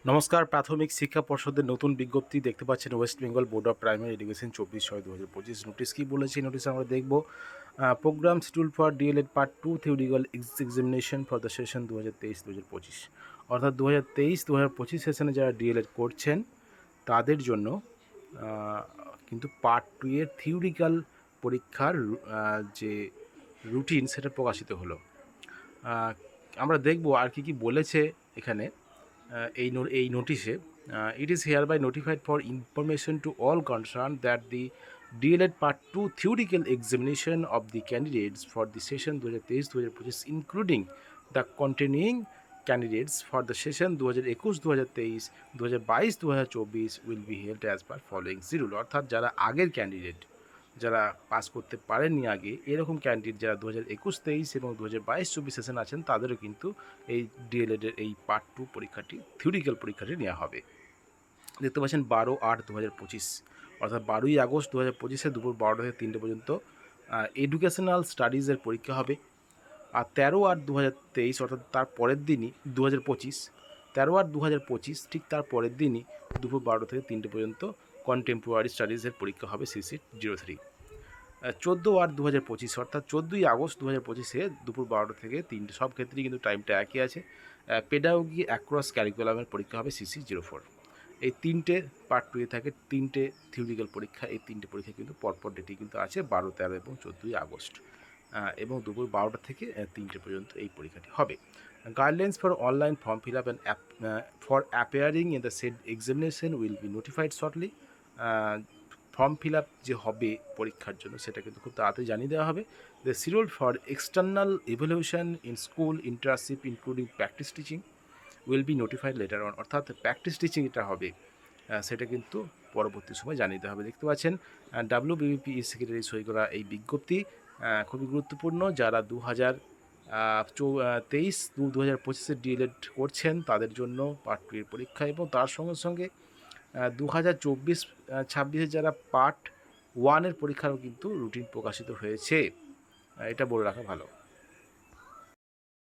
নমস্কার। প্রাথমিক শিক্ষা পর্ষদের নতুন বিজ্ঞপ্তি দেখতে পাচ্ছেন west Bengal board of primary education 24/6/2025 notice কি বলেছে নোটিশ আমরা দেখব। Programme schedule for DElEd part 2 theoretical examination for the session 2023-2025 অর্থাৎ 2023-2025 সেশনে যারা ডিএলএড করছেন তাদের জন্য কিন্তু পার্ট 2 এর থিওরিক্যাল পরীক্ষার যে রুটিন সেটা প্রকাশিত হলো। আমরা দেখব আর কি বলেছে এখানে এই নোটিশে। It is hereby notified for information to all concern that the DElEd part 2 theoretical examination of the candidates for the session 2023-2025 including the continuing candidates for the session 2021-2023, 2022-2024 will be held as per following schedule. অর্থাৎ যারা আগের candidate, যারা pass করতে পারেননি আগে, এরকম candidate যারা 2021-23 এবং 2022-24 সেশন আছেন তাদেরও কিন্তু এই ডিএলএডের এই পার্ট 2 পরীক্ষাটি থিওরিক্যাল পরীক্ষাটি নেওয়া হবে। দেখতে পাচ্ছেন 12/8/2025 অর্থাৎ 12ই আগস্ট 2025 দুপুর 12টা থেকে 3টে পর্যন্ত এডুকেশনাল স্টাডিজের পরীক্ষা হবে। আর 13/8/2023 অর্থাৎ তার পরের দিনই 2025, 13/8/2025 ঠিক তার পরের দিনই দুপুর 12টা থেকে 3টে পর্যন্ত কন্টেম্পোরারি স্টাডিজের পরীক্ষা হবে CC03। 14/8/2025 অর্থাৎ 14ই আগস্ট 2025 দুপুর 12টা থেকে 3টে, সব ক্ষেত্রেই কিন্তু টাইমটা একই আছে। পেডাগোগি অ্যাক্রস ক্যারিকুলামের পরীক্ষা হবে CC04। এই 3টে পার্ট 2 এ থাকে 3টে থিওরিক্যাল পরীক্ষা। এই 3টে পরীক্ষা কিন্তু পরপর ডেটে কিন্তু আছে 12, 13 এবং 14ই আগস্ট, এবং দুপুর 12টা থেকে 3টে পর্যন্ত এই পরীক্ষাটি হবে। Guidelines for online form fill up and for appearing in the shed examination will be notified shortly. Form fill up যে হবে পরীক্ষার জন্য সেটা কিন্তু খুব তাড়াতাড়ি জানিয়ে দেওয়া হবে। The schedule for external evaluation in school internship including practice teaching will be notified letter on. অর্থাৎ প্র্যাকটিস টিচিং যেটা হবে সেটা কিন্তু পরবর্তী সময় জানিয়ে দেওয়া হবে। দেখতে পাচ্ছেন WBBP সেক্রেটারি সই করা এই বিজ্ঞপ্তি খুবই গুরুত্বপূর্ণ। যারা 2023-2025 ডিএলএড করছেন তাদের জন্য পার্ট 2 এর পরীক্ষা, এবং তার সঙ্গে সঙ্গে 2024-26 যারা পার্ট 1 এর পরীক্ষারও কিন্তু রুটিন প্রকাশিত হয়েছে। এটা বলে রাখা ভালো।